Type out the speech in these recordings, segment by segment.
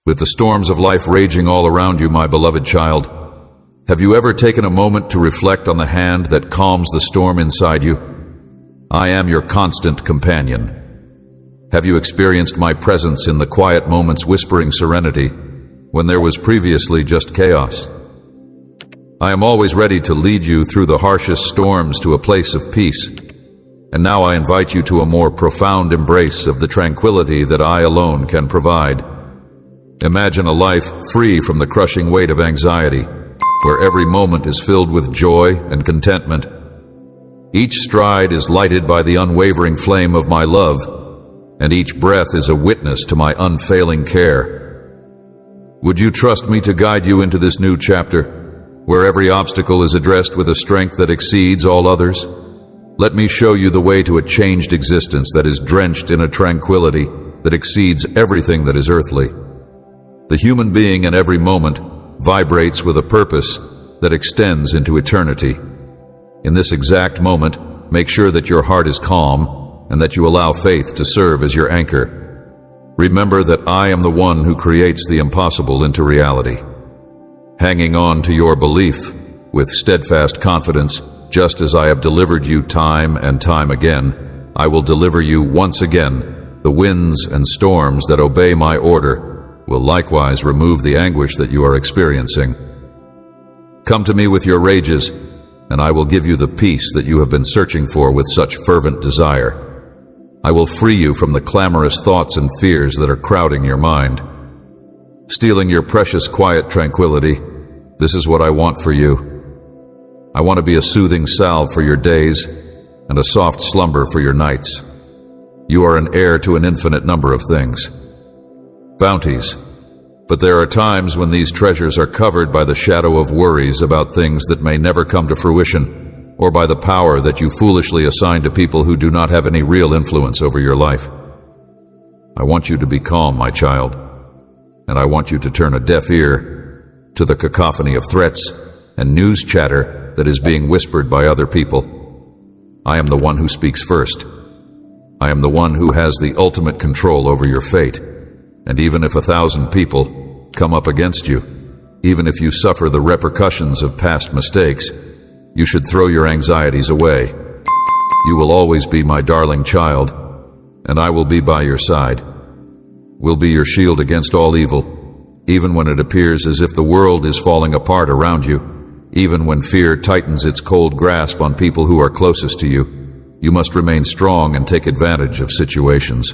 With the storms of life raging all around you, my beloved child, have you ever taken a moment to reflect on the hand that calms the storm inside you? I am your constant companion. Have you experienced my presence in the quiet moments, whispering serenity when there was previously just chaos? I am always ready to lead you through the harshest storms to a place of peace. And now I invite you to a more profound embrace of the tranquility that I alone can provide. Imagine a life free from the crushing weight of anxiety, where every moment is filled with joy and contentment. Each stride is lighted by the unwavering flame of my love, and each breath is a witness to my unfailing care. Would you trust me to guide you into this new chapter, where every obstacle is addressed with a strength that exceeds all others? Let me show you the way to a changed existence that is drenched in a tranquility that exceeds everything that is earthly. The human being in every moment vibrates with a purpose that extends into eternity. In this exact moment, make sure that your heart is calm and that you allow faith to serve as your anchor. Remember that I am the one who creates the impossible into reality. Hanging on to your belief with steadfast confidence, just as I have delivered you time and time again, I will deliver you once again. The winds and storms that obey my order will likewise remove the anguish that you are experiencing. Come to me with your rages, and I will give you the peace that you have been searching for with such fervent desire. I will free you from the clamorous thoughts and fears that are crowding your mind. Stealing your precious quiet tranquility, this is what I want for you. I want to be a soothing salve for your days and a soft slumber for your nights. You are an heir to an infinite number of things. Bounties. But there are times when these treasures are covered by the shadow of worries about things that may never come to fruition, or by the power that you foolishly assign to people who do not have any real influence over your life. I want you to be calm, my child, and I want you to turn a deaf ear to the cacophony of threats and news chatter that is being whispered by other people. I am the one who speaks first. I am the one who has the ultimate control over your fate. And even if 1,000 people come up against you, even if you suffer the repercussions of past mistakes, you should throw your anxieties away. You will always be my darling child, and I will be by your side. We'll be your shield against all evil, even when it appears as if the world is falling apart around you, even when fear tightens its cold grasp on people who are closest to you. You must remain strong and take advantage of situations.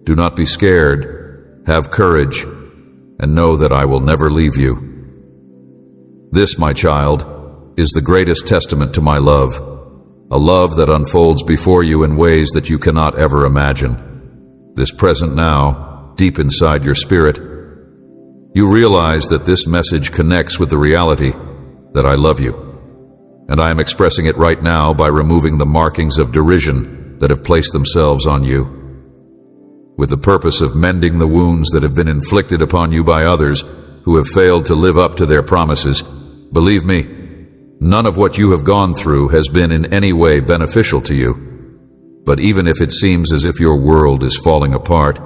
Do not be scared. Have courage, and know that I will never leave you. This, my child, is the greatest testament to my love, a love that unfolds before you in ways that you cannot ever imagine. This present now, deep inside your spirit, you realize that this message connects with the reality that I love you, and I am expressing it right now by removing the markings of derision that have placed themselves on you, with the purpose of mending the wounds that have been inflicted upon you by others who have failed to live up to their promises. Believe me, none of what you have gone through has been in any way beneficial to you. But even if it seems as if your world is falling apart,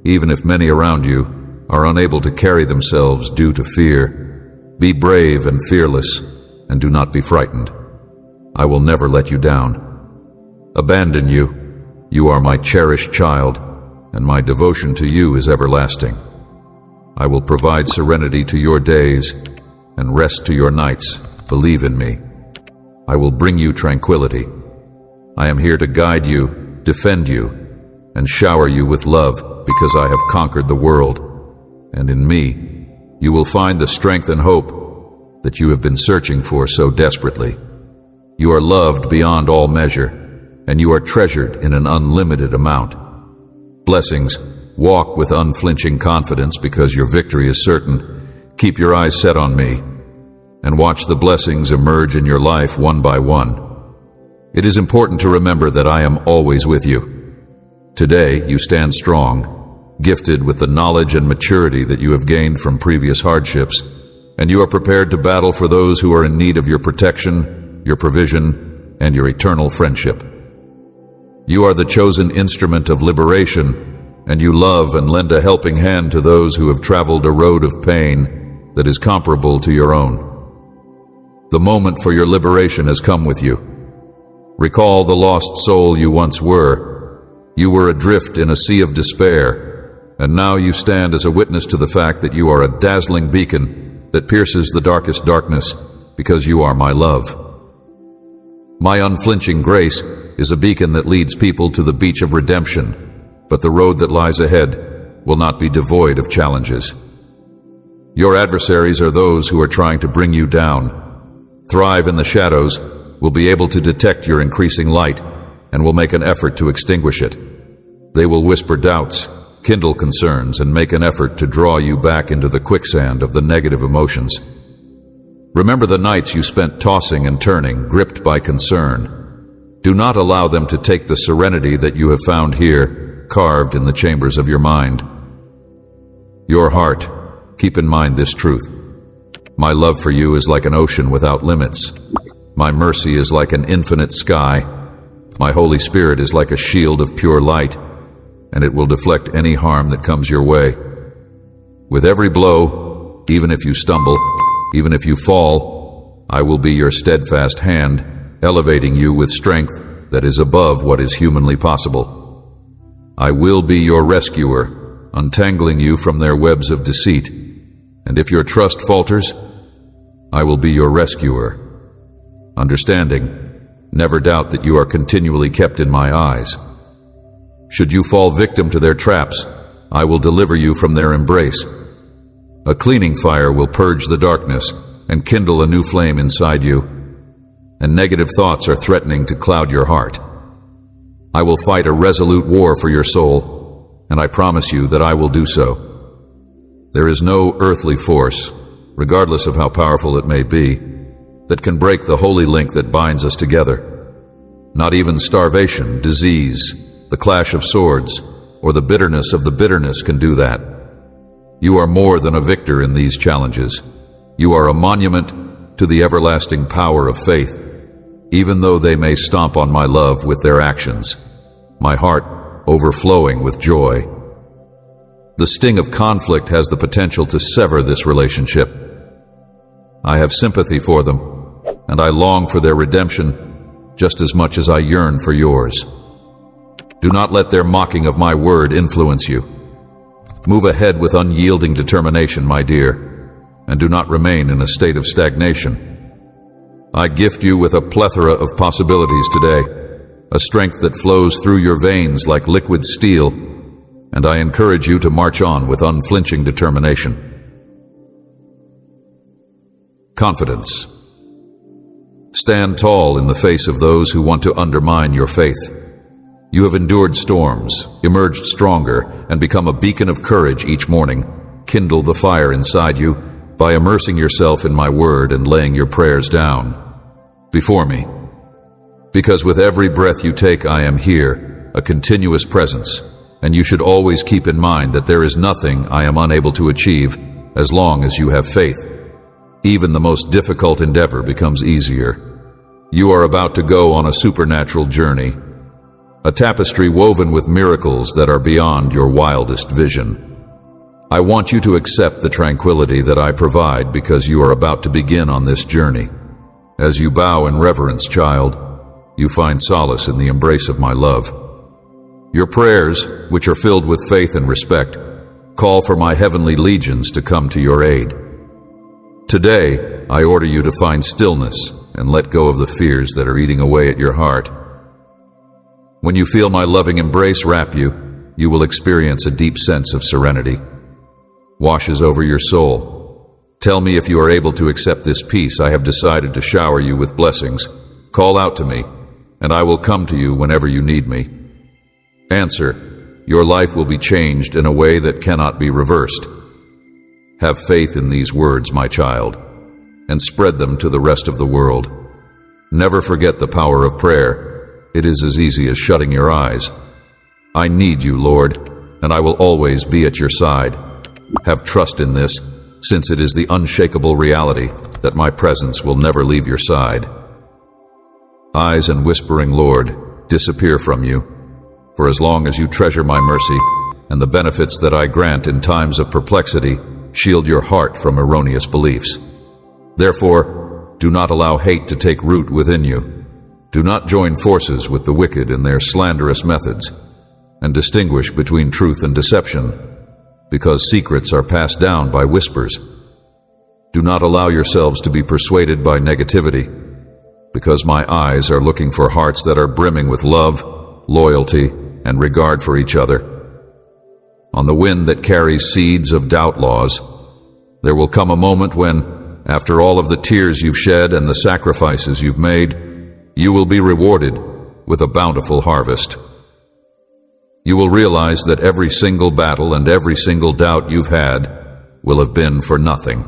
even if many around you are unable to carry themselves due to fear, be brave and fearless, and do not be frightened. I will never let you down. Abandon you. You are my cherished child, and my devotion to you is everlasting. I will provide serenity to your days and rest to your nights. Believe in me. I will bring you tranquility. I am here to guide you, defend you, and shower you with love because I have conquered the world. And in me, you will find the strength and hope that you have been searching for so desperately. You are loved beyond all measure, and you are treasured in an unlimited amount. Blessings, walk with unflinching confidence because your victory is certain. Keep your eyes set on me and watch the blessings emerge in your life one by one. It is important to remember that I am always with you. Today, you stand strong, gifted with the knowledge and maturity that you have gained from previous hardships, and you are prepared to battle for those who are in need of your protection, your provision, and your eternal friendship. You are the chosen instrument of liberation, and you love and lend a helping hand to those who have traveled a road of pain that is comparable to your own. The moment for your liberation has come with you. Recall the lost soul you once were. You were adrift in a sea of despair, and now you stand as a witness to the fact that you are a dazzling beacon that pierces the darkest darkness because you are my love. My unflinching grace is a beacon that leads people to the beach of redemption, but the road that lies ahead will not be devoid of challenges. Your adversaries are those who are trying to bring you down. Thrive in the shadows will be able to detect your increasing light and will make an effort to extinguish it. They will whisper doubts, kindle concerns, and make an effort to draw you back into the quicksand of the negative emotions. Remember the nights you spent tossing and turning, gripped by concern. Do not allow them to take the serenity that you have found here, carved in the chambers of your mind. Your heart, keep in mind this truth. My love for you is like an ocean without limits. My mercy is like an infinite sky. My Holy Spirit is like a shield of pure light, and it will deflect any harm that comes your way. With every blow, even if you stumble, even if you fall, I will be your steadfast hand, elevating you with strength that is above what is humanly possible. I will be your rescuer, untangling you from their webs of deceit, and if your trust falters, I will be your rescuer. Understanding, never doubt that you are continually kept in my eyes. Should you fall victim to their traps, I will deliver you from their embrace. A cleaning fire will purge the darkness and kindle a new flame inside you, and negative thoughts are threatening to cloud your heart. I will fight a resolute war for your soul, and I promise you that I will do so. There is no earthly force, regardless of how powerful it may be, that can break the holy link that binds us together. Not even starvation, disease, the clash of swords, or the bitterness of the bitterness can do that. You are more than a victor in these challenges. You are a monument to the everlasting power of faith, even though they may stomp on my love with their actions, my heart overflowing with joy. The sting of conflict has the potential to sever this relationship. I have sympathy for them, and I long for their redemption just as much as I yearn for yours. Do not let their mocking of my word influence you. Move ahead with unyielding determination, my dear, and do not remain in a state of stagnation. I gift you with a plethora of possibilities today, a strength that flows through your veins like liquid steel, and I encourage you to march on with unflinching determination. Confidence. Stand tall in the face of those who want to undermine your faith. You have endured storms, emerged stronger, and become a beacon of courage each morning. Kindle the fire inside you by immersing yourself in my word and laying your prayers down before me. Because with every breath you take, I am here, a continuous presence, and you should always keep in mind that there is nothing I am unable to achieve as long as you have faith. Even the most difficult endeavor becomes easier. You are about to go on a supernatural journey, a tapestry woven with miracles that are beyond your wildest vision. I want you to accept the tranquility that I provide because you are about to begin on this journey. As you bow in reverence, child, you find solace in the embrace of my love. Your prayers, which are filled with faith and respect, call for my heavenly legions to come to your aid. Today, I order you to find stillness and let go of the fears that are eating away at your heart. When you feel my loving embrace wrap you, you will experience a deep sense of serenity. Washes over your soul. Tell me if you are able to accept this peace. I have decided to shower you with blessings. Call out to me, and I will come to you whenever you need me. Answer, your life will be changed in a way that cannot be reversed. Have faith in these words, my child, and spread them to the rest of the world. Never forget the power of prayer. It is as easy as shutting your eyes. I need you, Lord, and I will always be at your side. Have trust in this, since it is the unshakable reality that my presence will never leave your side. Eyes and whispering Lord disappear from you, for as long as you treasure my mercy and the benefits that I grant in times of perplexity shield your heart from erroneous beliefs. Therefore, do not allow hate to take root within you. Do not join forces with the wicked in their slanderous methods, and distinguish between truth and deception, because secrets are passed down by whispers. Do not allow yourselves to be persuaded by negativity, because my eyes are looking for hearts that are brimming with love, loyalty, and regard for each other. On the wind that carries seeds of doubt laws, there will come a moment when, after all of the tears you've shed and the sacrifices you've made, you will be rewarded with a bountiful harvest. You will realize that every single battle and every single doubt you've had will have been for nothing.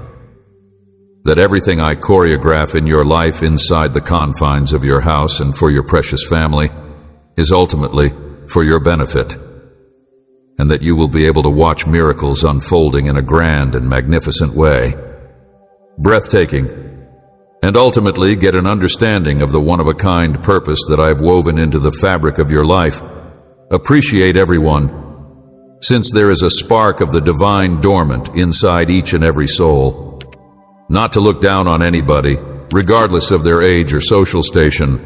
That everything I choreograph in your life inside the confines of your house and for your precious family is ultimately for your benefit, and that you will be able to watch miracles unfolding in a grand and magnificent way, breathtaking, and ultimately get an understanding of the one-of-a-kind purpose that I've woven into the fabric of your life. Appreciate everyone, since there is a spark of the divine dormant inside each and every soul. Not to look down on anybody, regardless of their age or social station,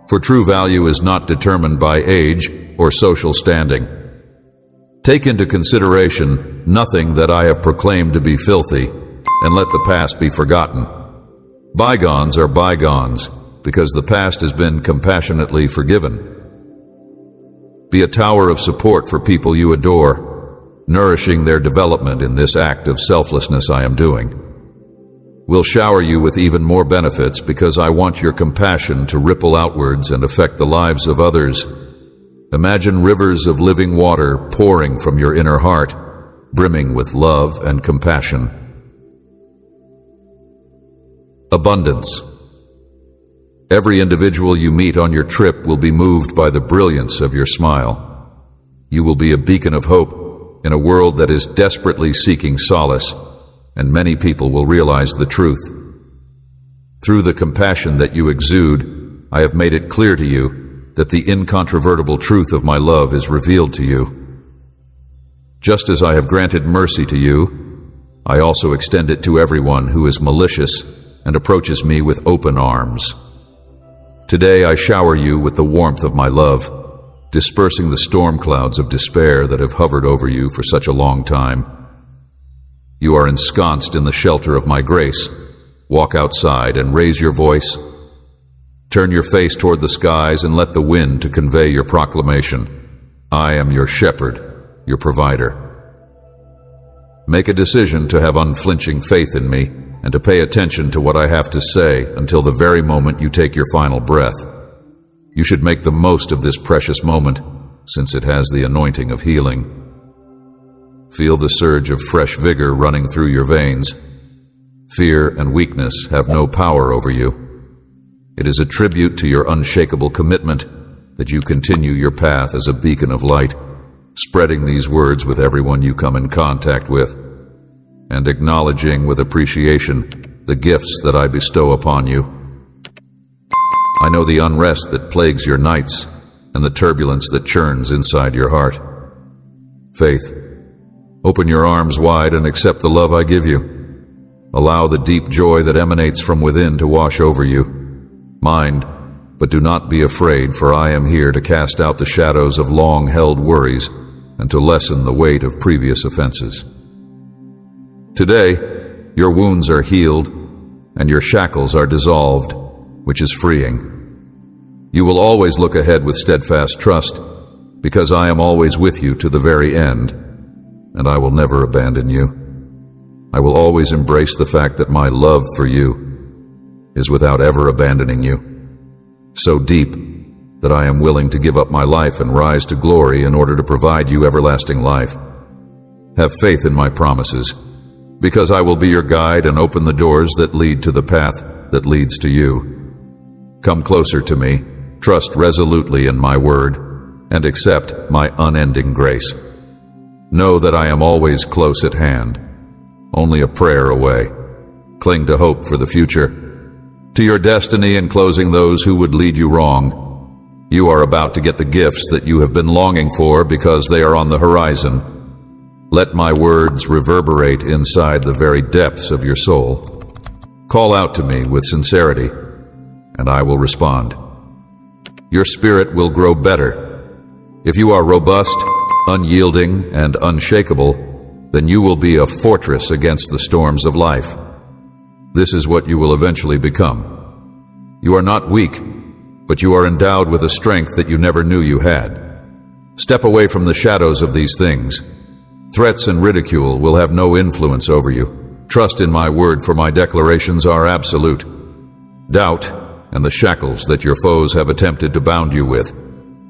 for true value is not determined by age or social standing. Take into consideration nothing that I have proclaimed to be filthy, and let the past be forgotten. Bygones are bygones, because the past has been compassionately forgiven. Be a tower of support for people you adore, nourishing their development in this act of selflessness I am doing. We'll shower you with even more benefits because I want your compassion to ripple outwards and affect the lives of others. Imagine rivers of living water pouring from your inner heart, brimming with love and compassion. Abundance. Every individual you meet on your trip will be moved by the brilliance of your smile. You will be a beacon of hope in a world that is desperately seeking solace, and many people will realize the truth. Through the compassion that you exude, I have made it clear to you that the incontrovertible truth of my love is revealed to you. Just as I have granted mercy to you, I also extend it to everyone who is malicious and approaches me with open arms. Today I shower you with the warmth of my love, dispersing the storm clouds of despair that have hovered over you for such a long time. You are ensconced in the shelter of my grace. Walk outside and raise your voice. Turn your face toward the skies and let the wind to convey your proclamation. I am your shepherd, your provider. Make a decision to have unflinching faith in me and to pay attention to what I have to say until the very moment you take your final breath. You should make the most of this precious moment, since it has the anointing of healing. Feel the surge of fresh vigor running through your veins. Fear and weakness have no power over you. It is a tribute to your unshakable commitment that you continue your path as a beacon of light, spreading these words with everyone you come in contact with, and acknowledging with appreciation the gifts that I bestow upon you. I know the unrest that plagues your nights and the turbulence that churns inside your heart. Faith, open your arms wide and accept the love I give you. Allow the deep joy that emanates from within to wash over you. Mind, but do not be afraid, for I am here to cast out the shadows of long-held worries and to lessen the weight of previous offenses. Today, your wounds are healed and your shackles are dissolved, which is freeing. You will always look ahead with steadfast trust, because I am always with you to the very end, and I will never abandon you. I will always embrace the fact that my love for you is without ever abandoning you, so deep that I am willing to give up my life and rise to glory in order to provide you everlasting life. Have faith in my promises, because I will be your guide and open the doors that lead to the path that leads to you. Come closer to me, trust resolutely in my word, and accept my unending grace. Know that I am always close at hand, only a prayer away. Cling to hope for the future, to your destiny, and closing those who would lead you wrong. You are about to get the gifts that you have been longing for, because they are on the horizon, Let my words reverberate inside the very depths of your soul. Call out to me with sincerity, and I will respond. Your spirit will grow better. If you are robust, unyielding, and unshakable, then you will be a fortress against the storms of life. This is what you will eventually become. You are not weak, but you are endowed with a strength that you never knew you had. Step away from the shadows of these things. Threats and ridicule will have no influence over you. Trust in my word, for my declarations are absolute. Doubt and the shackles that your foes have attempted to bound you with.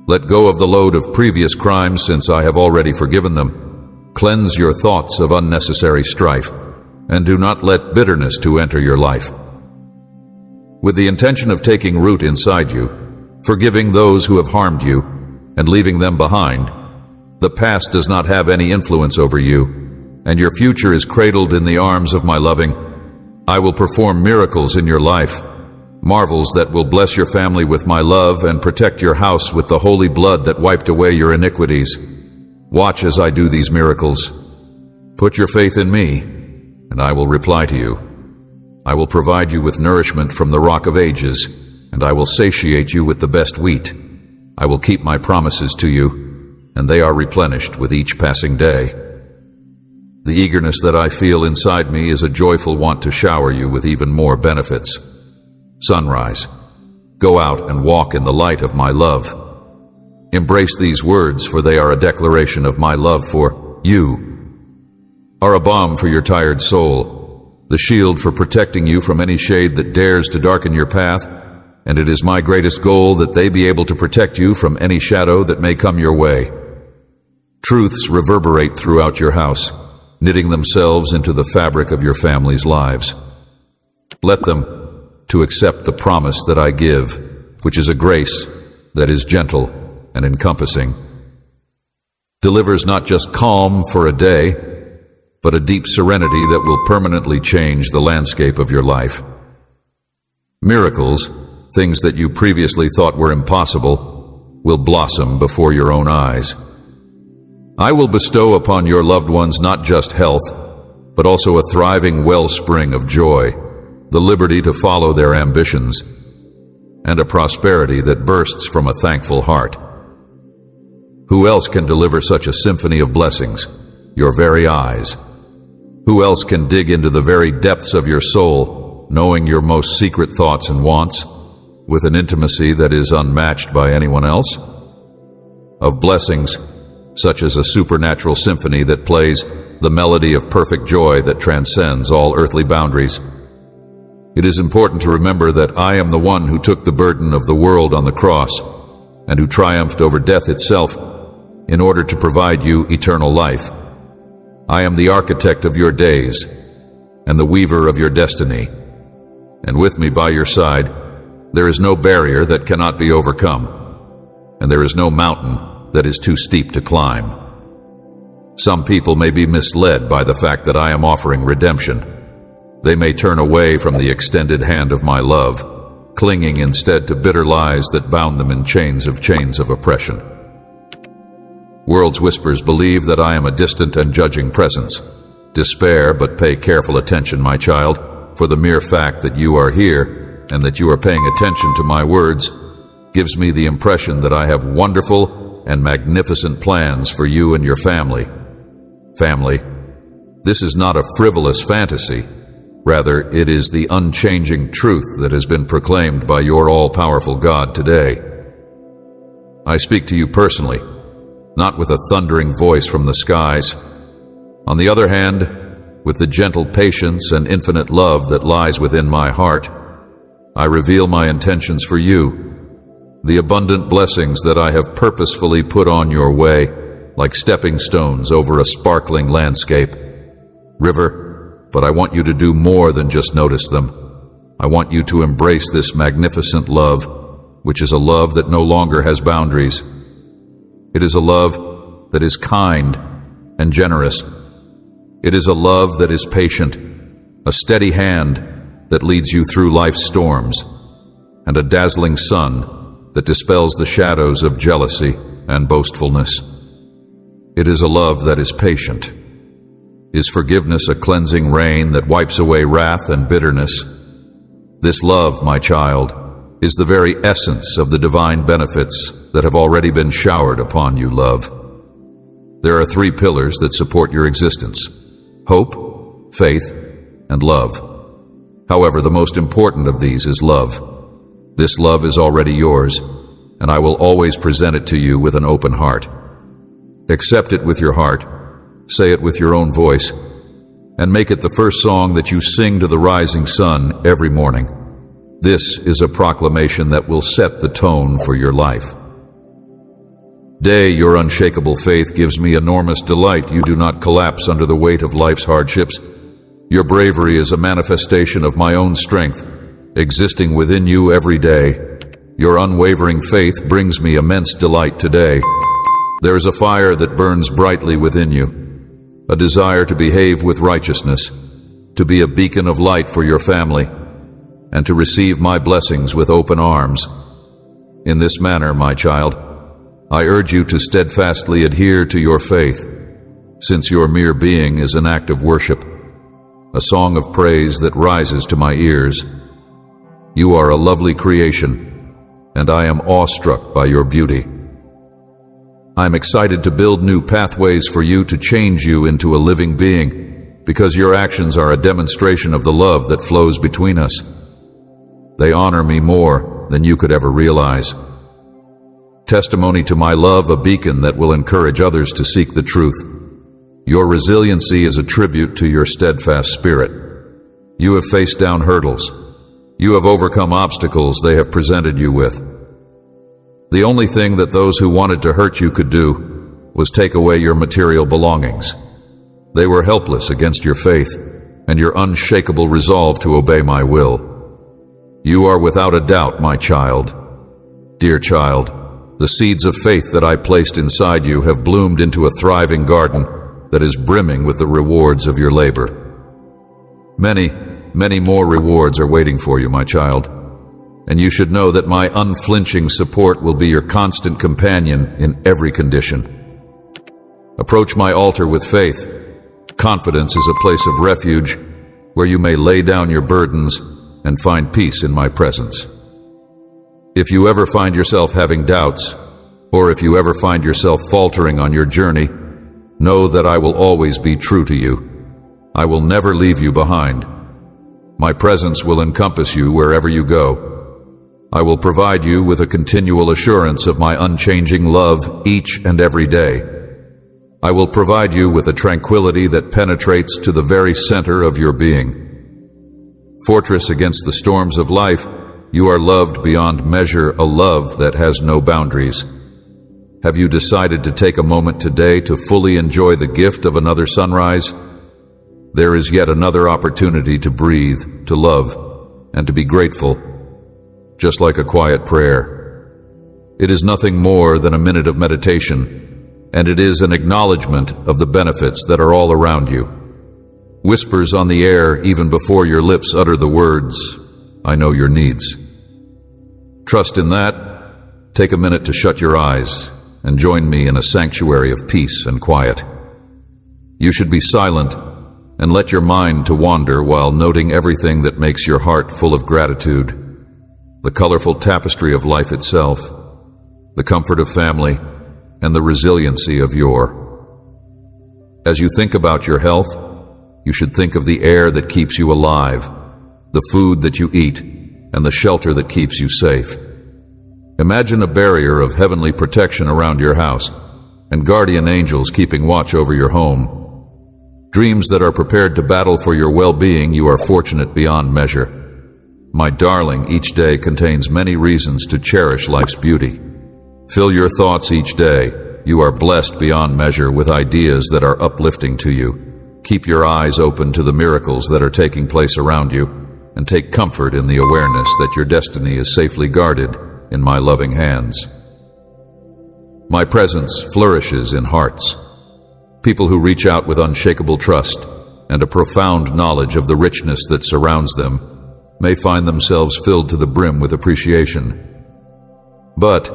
Let go of the load of previous crimes, since I have already forgiven them. Cleanse your thoughts of unnecessary strife, and do not let bitterness to enter your life. With the intention of taking root inside you, forgiving those who have harmed you, and leaving them behind, the past does not have any influence over you, and your future is cradled in the arms of my loving. I will perform miracles in your life, marvels that will bless your family with my love and protect your house with the holy blood that wiped away your iniquities. Watch as I do these miracles. Put your faith in me, and I will reply to you. I will provide you with nourishment from the rock of ages, and I will satiate you with the best wheat. I will keep my promises to you, and they are replenished with each passing day. The eagerness that I feel inside me is a joyful want to shower you with even more benefits. Sunrise, go out and walk in the light of my love. Embrace these words, for they are a declaration of my love for you. Are a balm for your tired soul, the shield for protecting you from any shade that dares to darken your path, and it is my greatest goal that they be able to protect you from any shadow that may come your way. Truths reverberate throughout your house, knitting themselves into the fabric of your family's lives. Let them to accept the promise that I give, which is a grace that is gentle and encompassing. Delivers not just calm for a day, but a deep serenity that will permanently change the landscape of your life. Miracles, things that you previously thought were impossible, will blossom before your own eyes. I will bestow upon your loved ones not just health, but also a thriving wellspring of joy, the liberty to follow their ambitions, and a prosperity that bursts from a thankful heart. Who else can deliver such a symphony of blessings? Your very eyes. Who else can dig into the very depths of your soul, knowing your most secret thoughts and wants, with an intimacy that is unmatched by anyone else? Of blessings, such as a supernatural symphony that plays the melody of perfect joy that transcends all earthly boundaries. It is important to remember that I am the one who took the burden of the world on the cross and who triumphed over death itself in order to provide you eternal life. I am the architect of your days and the weaver of your destiny, and with me by your side, there is no barrier that cannot be overcome, and there is no mountain that is too steep to climb. Some people may be misled by the fact that I am offering redemption. They may turn away from the extended hand of my love, clinging instead to bitter lies that bound them in chains of oppression. World's whispers believe that I am a distant and judging presence. Despair, but pay careful attention, my child, for the mere fact that you are here and that you are paying attention to my words gives me the impression that I have wonderful and magnificent plans for you and your family. Family, this is not a frivolous fantasy. Rather, it is the unchanging truth that has been proclaimed by your all-powerful God today. I speak to you personally, not with a thundering voice from the skies. On the other hand, with the gentle patience and infinite love that lies within my heart, I reveal my intentions for you, the abundant blessings that I have purposefully put on your way, like stepping stones over a sparkling landscape. River, but I want you to do more than just notice them. I want you to embrace this magnificent love, which is a love that no longer has boundaries. It is a love that is kind and generous. It is a love that is patient, a steady hand that leads you through life's storms, and a dazzling sun that dispels the shadows of jealousy and boastfulness. It is a love that is patient, Is forgiveness a cleansing rain that wipes away wrath and bitterness? This love, my child, is the very essence of the divine benefits that have already been showered upon you, love. There are 3 pillars that support your existence: hope, faith, and love. However, the most important of these is love. This love is already yours, and I will always present it to you with an open heart. Accept it with your heart, say it with your own voice, and make it the first song that you sing to the rising sun every morning. This is a proclamation that will set the tone for your life. Day, your unshakable faith gives me enormous delight. You do not collapse under the weight of life's hardships. Your bravery is a manifestation of my own strength, existing within you every day. Your unwavering faith brings me immense delight today. There is a fire that burns brightly within you, a desire to behave with righteousness, to be a beacon of light for your family, and to receive my blessings with open arms. In this manner, my child, I urge you to steadfastly adhere to your faith, since your mere being is an act of worship, a song of praise that rises to my ears. You are a lovely creation, and I am awestruck by your beauty. I am excited to build new pathways for you, to change you into a living being, because your actions are a demonstration of the love that flows between us. They honor me more than you could ever realize. Testimony to my love, a beacon that will encourage others to seek the truth. Your resiliency is a tribute to your steadfast spirit. You have faced down hurdles. You have overcome obstacles they have presented you with. The only thing that those who wanted to hurt you could do was take away your material belongings. They were helpless against your faith and your unshakable resolve to obey my will. You are without a doubt my child. Dear child, the seeds of faith that I placed inside you have bloomed into a thriving garden that is brimming with the rewards of your labor. Many, many more rewards are waiting for you, my child, and you should know that my unflinching support will be your constant companion in every condition. Approach my altar with faith. Confidence is a place of refuge where you may lay down your burdens and find peace in my presence. If you ever find yourself having doubts, or if you ever find yourself faltering on your journey, know that I will always be true to you. I will never leave you behind. My presence will encompass you wherever you go. I will provide you with a continual assurance of my unchanging love each and every day. I will provide you with a tranquility that penetrates to the very center of your being. Fortress against the storms of life, you are loved beyond measure, a love that has no boundaries. Have you decided to take a moment today to fully enjoy the gift of another sunrise? There is yet another opportunity to breathe, to love, and to be grateful, just like a quiet prayer. It is nothing more than a minute of meditation, and it is an acknowledgement of the benefits that are all around you. Whispers on the air even before your lips utter the words, I know your needs. Trust in that. Take a minute to shut your eyes and join me in a sanctuary of peace and quiet. You should be silent and let your mind to wander while noting everything that makes your heart full of gratitude, the colorful tapestry of life itself, the comfort of family, and the resiliency of yore. As you think about your health, you should think of the air that keeps you alive, the food that you eat, and the shelter that keeps you safe. Imagine a barrier of heavenly protection around your house and guardian angels keeping watch over your home. Dreams that are prepared to battle for your well-being. You are fortunate beyond measure. My darling, each day contains many reasons to cherish life's beauty. Fill your thoughts each day. You are blessed beyond measure with ideas that are uplifting to you. Keep your eyes open to the miracles that are taking place around you, and take comfort in the awareness that your destiny is safely guarded in my loving hands. My presence flourishes in hearts. People who reach out with unshakable trust and a profound knowledge of the richness that surrounds them may find themselves filled to the brim with appreciation. But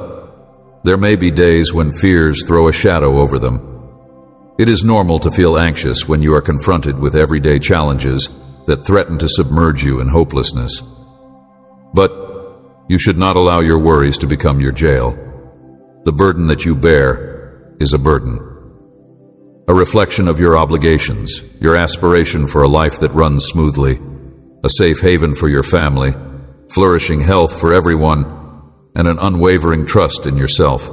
there may be days when fears throw a shadow over them. It is normal to feel anxious when you are confronted with everyday challenges that threaten to submerge you in hopelessness. But you should not allow your worries to become your jail. The burden that you bear is a burden, a reflection of your obligations, your aspiration for a life that runs smoothly, a safe haven for your family, flourishing health for everyone, and an unwavering trust in yourself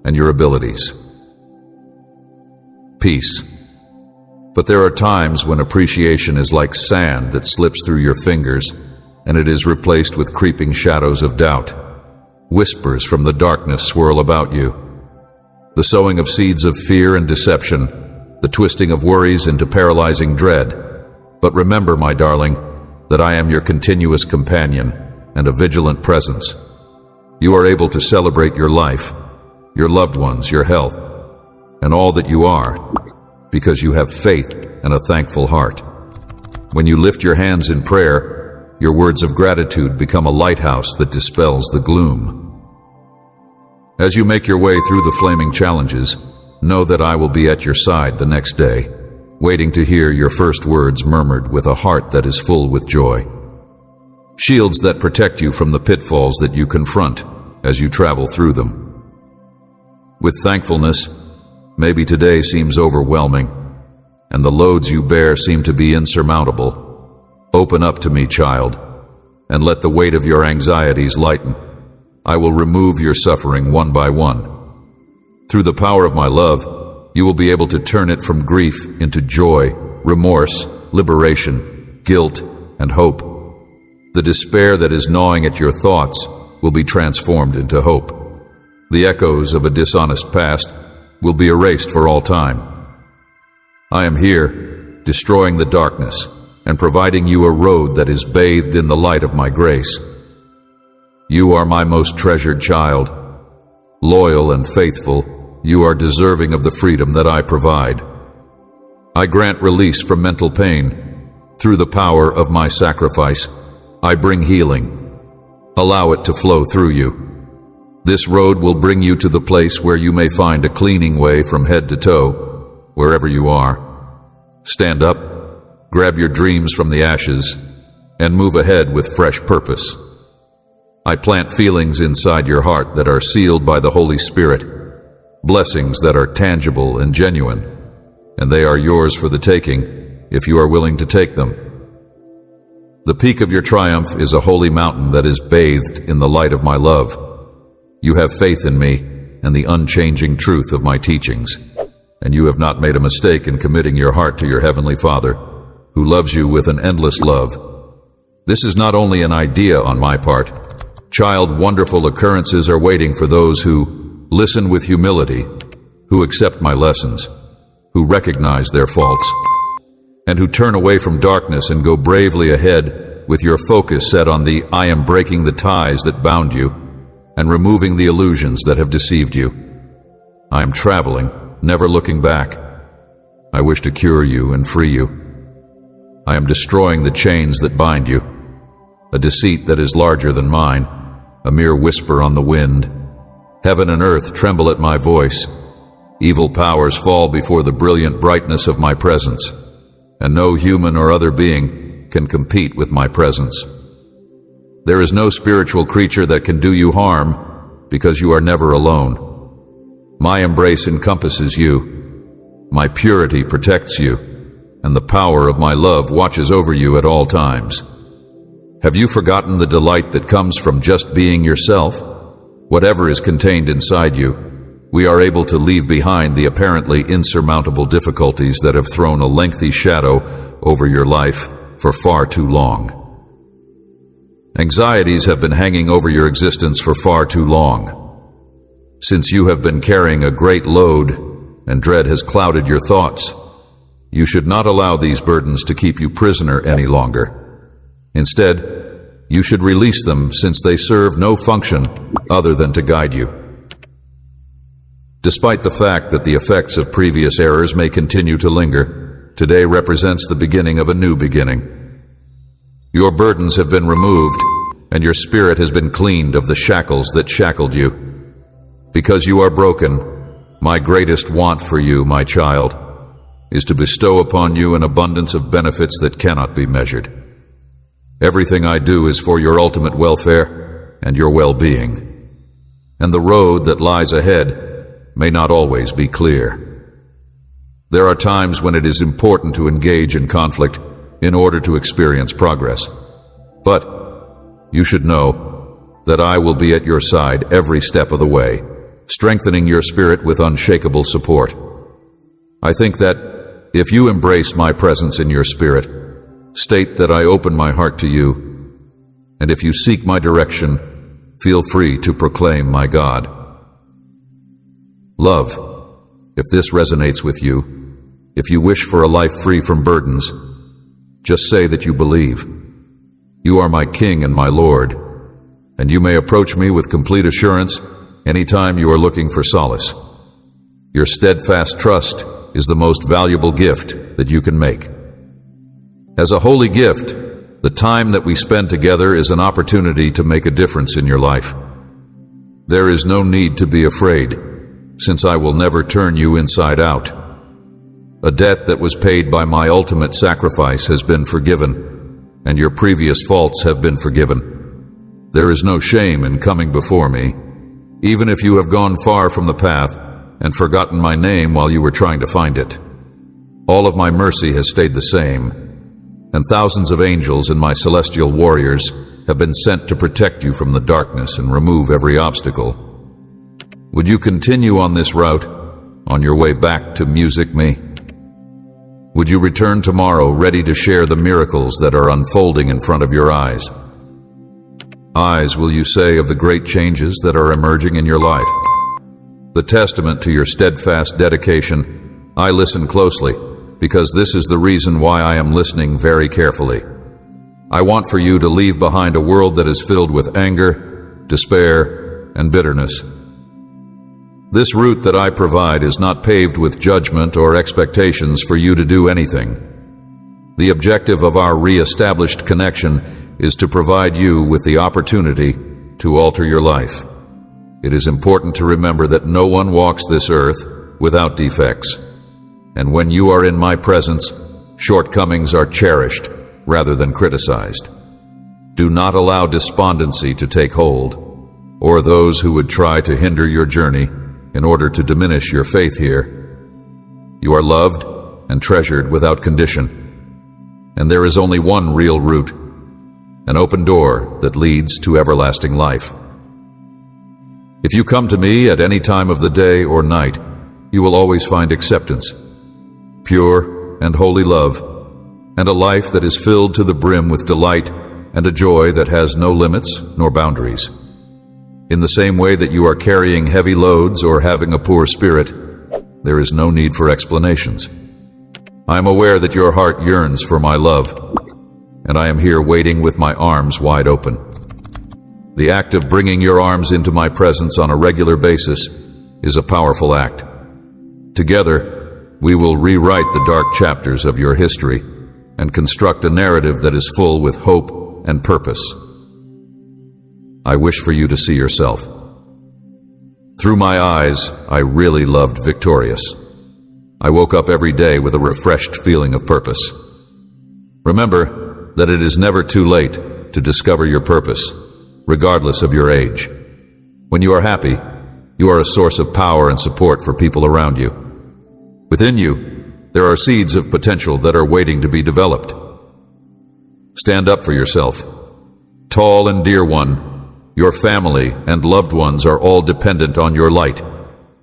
and your abilities. Peace. But there are times when appreciation is like sand that slips through your fingers, and it is replaced with creeping shadows of doubt. Whispers from the darkness swirl about you. The sowing of seeds of fear and deception, the twisting of worries into paralyzing dread. But remember, my darling, that I am your continuous companion and a vigilant presence. You are able to celebrate your life, your loved ones, your health, and all that you are, because you have faith and a thankful heart. When you lift your hands in prayer, your words of gratitude become a lighthouse that dispels the gloom. As you make your way through the flaming challenges, know that I will be at your side the next day, waiting to hear your first words murmured with a heart that is full with joy. Shields that protect you from the pitfalls that you confront as you travel through them. With thankfulness, maybe today seems overwhelming, and the loads you bear seem to be insurmountable. Open up to me, child, and let the weight of your anxieties lighten. I will remove your suffering one by one. Through the power of my love, you will be able to turn it from grief into joy, remorse, liberation, guilt, and hope. The despair that is gnawing at your thoughts will be transformed into hope. The echoes of a dishonest past will be erased for all time. I am here, destroying the darkness and providing you a road that is bathed in the light of my grace. You are my most treasured child. Loyal and faithful, you are deserving of the freedom that I provide. I grant release from mental pain. Through the power of my sacrifice, I bring healing. Allow it to flow through you. This road will bring you to the place where you may find a cleaning way from head to toe, wherever you are. Stand up, grab your dreams from the ashes, and move ahead with fresh purpose. I plant feelings inside your heart that are sealed by the Holy Spirit, blessings that are tangible and genuine, and they are yours for the taking if you are willing to take them. The peak of your triumph is a holy mountain that is bathed in the light of my love. You have faith in me and the unchanging truth of my teachings, and you have not made a mistake in committing your heart to your Heavenly Father, who loves you with an endless love. This is not only an idea on my part. Child, wonderful occurrences are waiting for those who listen with humility, who accept my lessons, who recognize their faults, and who turn away from darkness and go bravely ahead with your focus set on the I am breaking the ties that bound you and removing the illusions that have deceived you. I am traveling, never looking back. I wish to cure you and free you. I am destroying the chains that bind you, a deceit that is larger than mine, a mere whisper on the wind. Heaven and earth tremble at my voice. Evil powers fall before the brilliant brightness of my presence, and no human or other being can compete with my presence. There is no spiritual creature that can do you harm, because you are never alone. My embrace encompasses you. My purity protects you, and the power of my love watches over you at all times. Have you forgotten the delight that comes from just being yourself? Whatever is contained inside you, we are able to leave behind the apparently insurmountable difficulties that have thrown a lengthy shadow over your life for far too long. Anxieties have been hanging over your existence for far too long. Since you have been carrying a great load and dread has clouded your thoughts, you should not allow these burdens to keep you prisoner any longer. Instead, you should release them, since they serve no function other than to guide you. Despite the fact that the effects of previous errors may continue to linger, today represents the beginning of a new beginning. Your burdens have been removed, and your spirit has been cleaned of the shackles that shackled you. Because you are broken, my greatest want for you, my child, is to bestow upon you an abundance of benefits that cannot be measured. Everything I do is for your ultimate welfare and your well-being, and the road that lies ahead may not always be clear. There are times when it is important to engage in conflict in order to experience progress, but you should know that I will be at your side every step of the way, strengthening your spirit with unshakable support. I think that if you embrace my presence in your spirit, state that I open my heart to you, and if you seek my direction, feel free to proclaim my God. Love, if this resonates with you, if you wish for a life free from burdens, just say that you believe. You are my King and my Lord, and you may approach me with complete assurance anytime you are looking for solace. Your steadfast trust is the most valuable gift that you can make. As a holy gift, the time that we spend together is an opportunity to make a difference in your life. There is no need to be afraid, since I will never turn you inside out. A debt that was paid by my ultimate sacrifice has been forgiven, and your previous faults have been forgiven. There is no shame in coming before me, even if you have gone far from the path and forgotten my name while you were trying to find it. All of my mercy has stayed the same, and thousands of angels and my celestial warriors have been sent to protect you from the darkness and remove every obstacle. Would you continue on this route, on your way back to music me? Would you return tomorrow ready to share the miracles that are unfolding in front of your eyes? Eyes, will you say, of the great changes that are emerging in your life? The testament to your steadfast dedication, I listen closely, because this is the reason why I am listening very carefully. I want for you to leave behind a world that is filled with anger, despair, and bitterness. This route that I provide is not paved with judgment or expectations for you to do anything. The objective of our re-established connection is to provide you with the opportunity to alter your life. It is important to remember that no one walks this earth without defects, and when you are in my presence, shortcomings are cherished rather than criticized. Do not allow despondency to take hold, or those who would try to hinder your journey in order to diminish your faith here. You are loved and treasured without condition, and there is only one real route, an open door that leads to everlasting life. If you come to me at any time of the day or night, you will always find acceptance, pure and holy love, and a life that is filled to the brim with delight and a joy that has no limits nor boundaries. In the same way that you are carrying heavy loads or having a poor spirit, there is no need for explanations. I am aware that your heart yearns for my love, and I am here waiting with my arms wide open. The act of bringing your arms into my presence on a regular basis is a powerful act. Together, we will rewrite the dark chapters of your history and construct a narrative that is full with hope and purpose. I wish for you to see yourself. Through my eyes, I really loved victorious. I woke up every day with a refreshed feeling of purpose. Remember that it is never too late to discover your purpose, regardless of your age. When you are happy, you are a source of power and support for people around you. Within you, there are seeds of potential that are waiting to be developed. Stand up for yourself. Tall and dear one, your family and loved ones are all dependent on your light.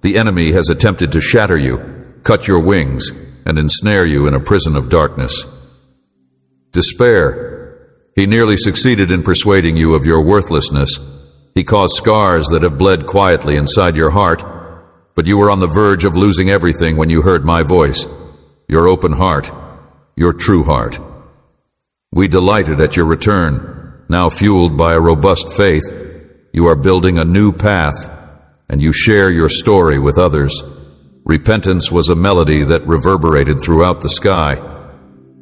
The enemy has attempted to shatter you, cut your wings, and ensnare you in a prison of darkness. Despair. He nearly succeeded in persuading you of your worthlessness. He caused scars that have bled quietly inside your heart, but you were on the verge of losing everything when you heard my voice, your open heart, your true heart. We delighted at your return. Now fueled by a robust faith, you are building a new path, and you share your story with others. Repentance was a melody that reverberated throughout the sky.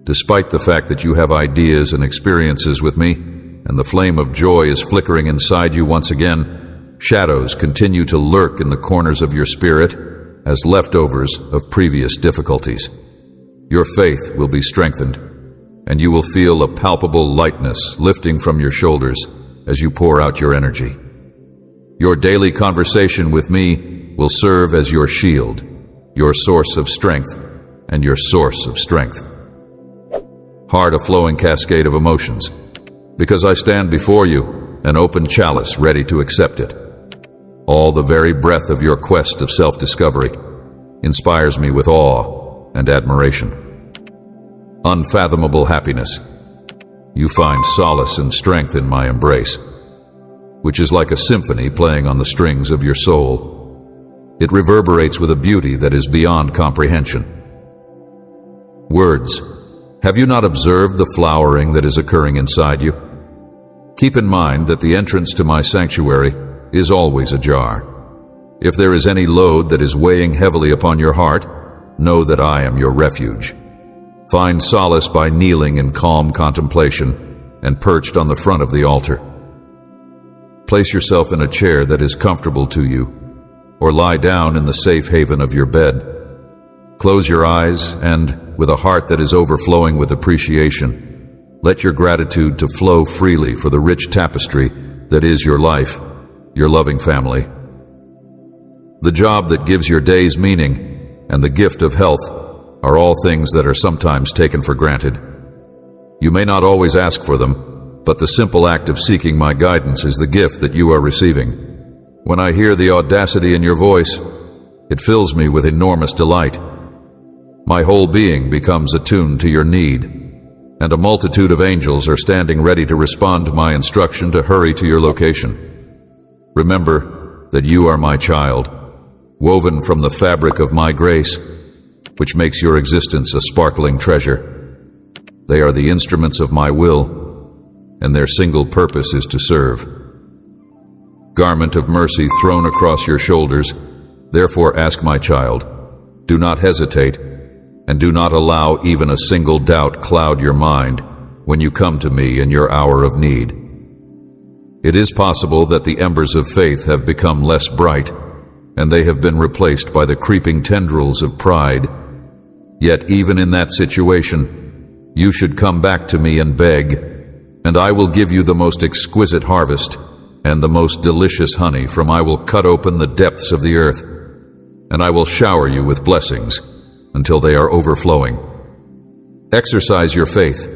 Despite the fact that you have ideas and experiences with me, and the flame of joy is flickering inside you once again, shadows continue to lurk in the corners of your spirit as leftovers of previous difficulties. Your faith will be strengthened, and you will feel a palpable lightness lifting from your shoulders as you pour out your energy. Your daily conversation with me will serve as your shield, your source of strength, and your source of strength. Heart a flowing cascade of emotions, because I stand before you, an open chalice ready to accept it. All the very breath of your quest of self-discovery inspires me with awe and admiration. Unfathomable happiness. You find solace and strength in my embrace, which is like a symphony playing on the strings of your soul. It reverberates with a beauty that is beyond comprehension. Words. Have you not observed the flowering that is occurring inside you? Keep in mind that the entrance to my sanctuary is always ajar. If there is any load that is weighing heavily upon your heart, know that I am your refuge. Find solace by kneeling in calm contemplation and perched on the front of the altar. Place yourself in a chair that is comfortable to you, or lie down in the safe haven of your bed. Close your eyes and, with a heart that is overflowing with appreciation, let your gratitude to flow freely for the rich tapestry that is your life, your loving family. The job that gives your days meaning and the gift of health are all things that are sometimes taken for granted. You may not always ask for them, but the simple act of seeking my guidance is the gift that you are receiving. When I hear the audacity in your voice, it fills me with enormous delight. My whole being becomes attuned to your need, and a multitude of angels are standing ready to respond to my instruction to hurry to your location. Remember that you are my child, woven from the fabric of my grace, which makes your existence a sparkling treasure. They are the instruments of my will, and their single purpose is to serve. Garment of mercy thrown across your shoulders, therefore ask my child, do not hesitate, and do not allow even a single doubt cloud your mind when you come to me in your hour of need. It is possible that the embers of faith have become less bright, and they have been replaced by the creeping tendrils of pride. Yet even in that situation, you should come back to me and beg, and I will give you the most exquisite harvest and the most delicious honey, from I will cut open the depths of the earth, and I will shower you with blessings until they are overflowing. Exercise your faith,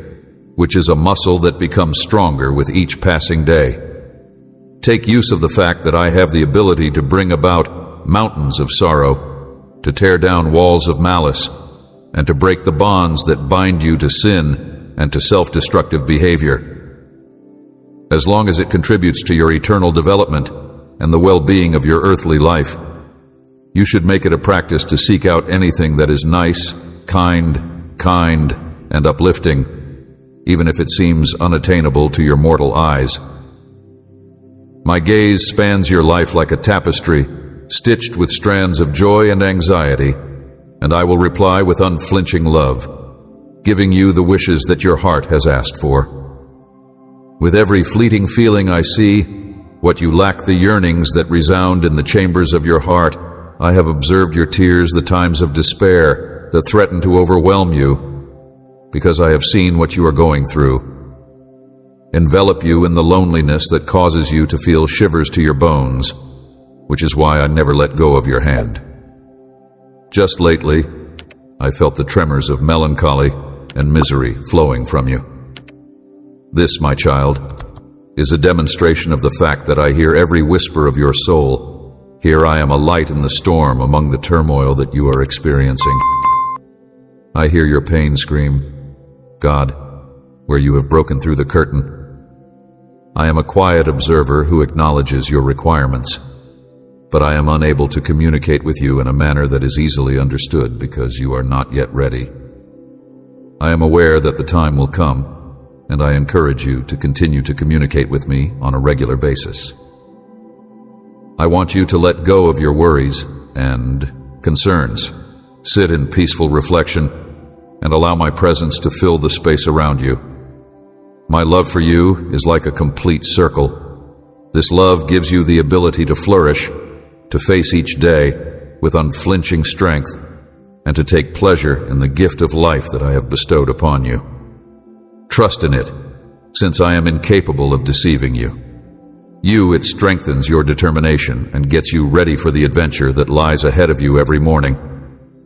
which is a muscle that becomes stronger with each passing day. Take use of the fact that I have the ability to bring about mountains of sorrow, to tear down walls of malice, and to break the bonds that bind you to sin and to self-destructive behavior. As long as it contributes to your eternal development and the well-being of your earthly life, you should make it a practice to seek out anything that is nice, kind, and uplifting, even if it seems unattainable to your mortal eyes. My gaze spans your life like a tapestry, stitched with strands of joy and anxiety, and I will reply with unflinching love, giving you the wishes that your heart has asked for. With every fleeting feeling I see, what you lack the yearnings that resound in the chambers of your heart. I have observed your tears, the times of despair that threaten to overwhelm you, because I have seen what you are going through. Envelop you in the loneliness that causes you to feel shivers to your bones, which is why I never let go of your hand. Just lately, I felt the tremors of melancholy and misery flowing from you. This, my child, is a demonstration of the fact that I hear every whisper of your soul. Here I am, a light in the storm among the turmoil that you are experiencing. I hear your pain scream, God, where you have broken through the curtain. I am a quiet observer who acknowledges your requirements, but I am unable to communicate with you in a manner that is easily understood because you are not yet ready. I am aware that the time will come, and I encourage you to continue to communicate with me on a regular basis. I want you to let go of your worries and concerns, sit in peaceful reflection, and allow my presence to fill the space around you. My love for you is like a complete circle. This love gives you the ability to flourish, to face each day with unflinching strength, and to take pleasure in the gift of life that I have bestowed upon you. Trust in it, since I am incapable of deceiving you. It strengthens your determination and gets you ready for the adventure that lies ahead of you every morning.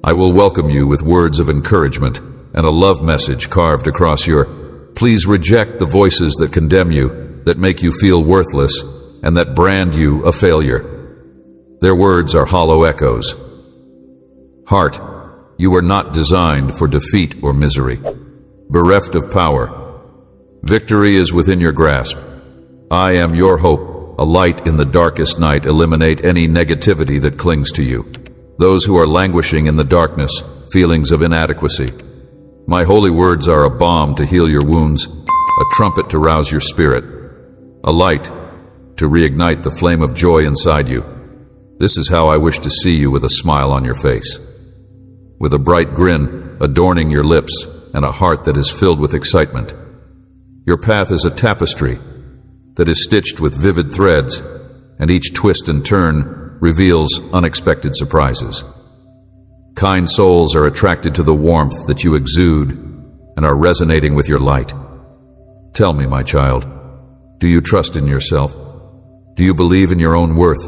I will welcome you with words of encouragement and a love message carved across your. Please reject the voices that condemn you, that make you feel worthless, and that brand you a failure. Their words are hollow echoes. Heart, you are not designed for defeat or misery. Bereft of power, victory is within your grasp. I am your hope, a light in the darkest night. Eliminate any negativity that clings to you. Those who are languishing in the darkness, feelings of inadequacy. My holy words are a balm to heal your wounds, a trumpet to rouse your spirit, a light to reignite the flame of joy inside you. This is how I wish to see you, with a smile on your face, with a bright grin adorning your lips and a heart that is filled with excitement. Your path is a tapestry that is stitched with vivid threads, and each twist and turn reveals unexpected surprises. Kind souls are attracted to the warmth that you exude and are resonating with your light. Tell me, my child, do you trust in yourself? Do you believe in your own worth?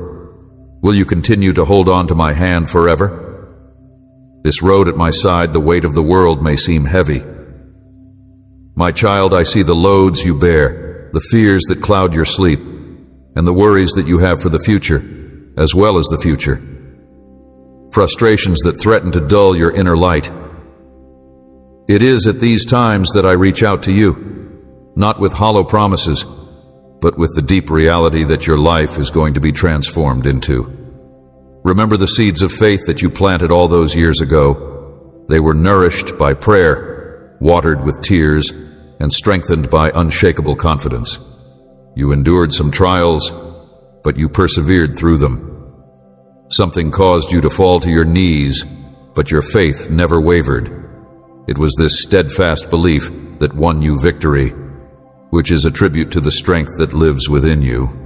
Will you continue to hold on to my hand forever? This road at my side, the weight of the world may seem heavy. My child, I see the loads you bear, the fears that cloud your sleep, and the worries that you have for the future, as well as the future. Frustrations that threaten to dull your inner light. It is at these times that I reach out to you, not with hollow promises, but with the deep reality that your life is going to be transformed into. Remember the seeds of faith that you planted all those years ago. They were nourished by prayer, watered with tears, and strengthened by unshakable confidence. You endured some trials, but you persevered through them. Something caused you to fall to your knees, but your faith never wavered. It was this steadfast belief that won you victory, which is a tribute to the strength that lives within you.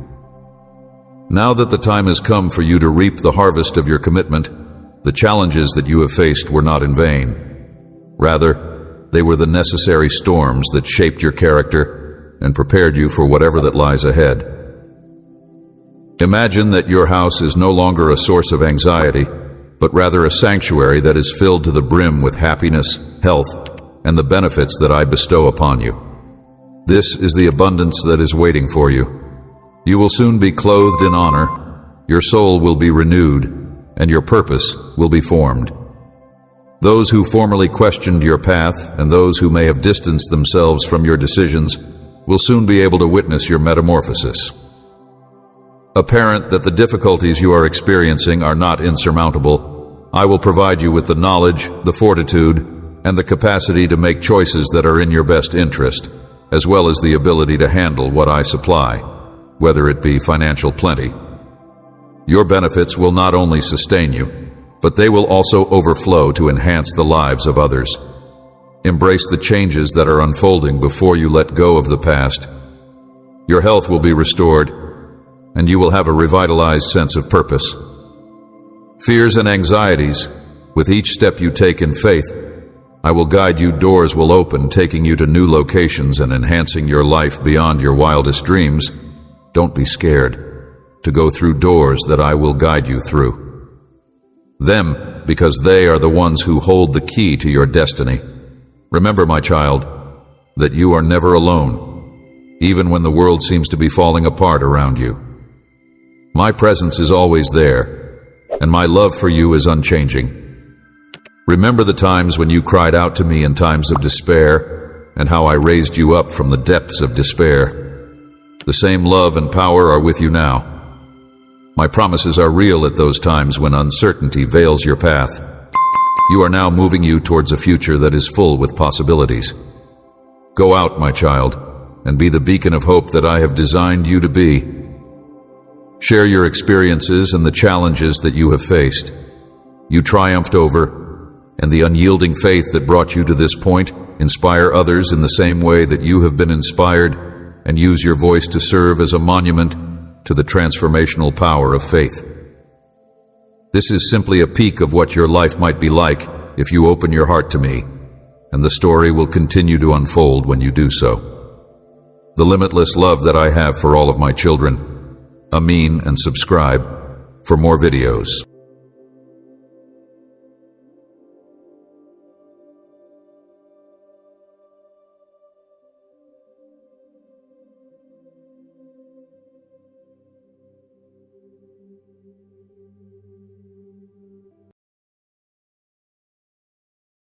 Now that the time has come for you to reap the harvest of your commitment, the challenges that you have faced were not in vain. Rather, they were the necessary storms that shaped your character and prepared you for whatever that lies ahead. Imagine that your house is no longer a source of anxiety, but rather a sanctuary that is filled to the brim with happiness, health, and the benefits that I bestow upon you. This is the abundance that is waiting for you. You will soon be clothed in honor, your soul will be renewed, and your purpose will be formed. Those who formerly questioned your path and those who may have distanced themselves from your decisions will soon be able to witness your metamorphosis. Apparent that the difficulties you are experiencing are not insurmountable, I will provide you with the knowledge, the fortitude, and the capacity to make choices that are in your best interest, as well as the ability to handle what I supply, whether it be financial plenty. Your benefits will not only sustain you, but they will also overflow to enhance the lives of others. Embrace the changes that are unfolding before you let go of the past. Your health will be restored, and you will have a revitalized sense of purpose. Fears and anxieties, with each step you take in faith, I will guide you. Doors will open, taking you to new locations and enhancing your life beyond your wildest dreams. Don't be scared to go through doors that I will guide you through. Them, because they are the ones who hold the key to your destiny. Remember, my child, that you are never alone, even when the world seems to be falling apart around you. My presence is always there, and my love for you is unchanging. Remember the times when you cried out to me in times of despair, and how I raised you up from the depths of despair. The same love and power are with you now. My promises are real at those times when uncertainty veils your path. You are now moving you towards a future that is full with possibilities. Go out, my child, and be the beacon of hope that I have designed you to be. Share your experiences and the challenges that you have faced. You triumphed over, and the unyielding faith that brought you to this point. Inspire others in the same way that you have been inspired, and use your voice to serve as a monument to the transformational power of faith. This is simply a peek of what your life might be like if you open your heart to me, and the story will continue to unfold when you do so. The limitless love that I have for all of my children. Amin, and subscribe for more videos.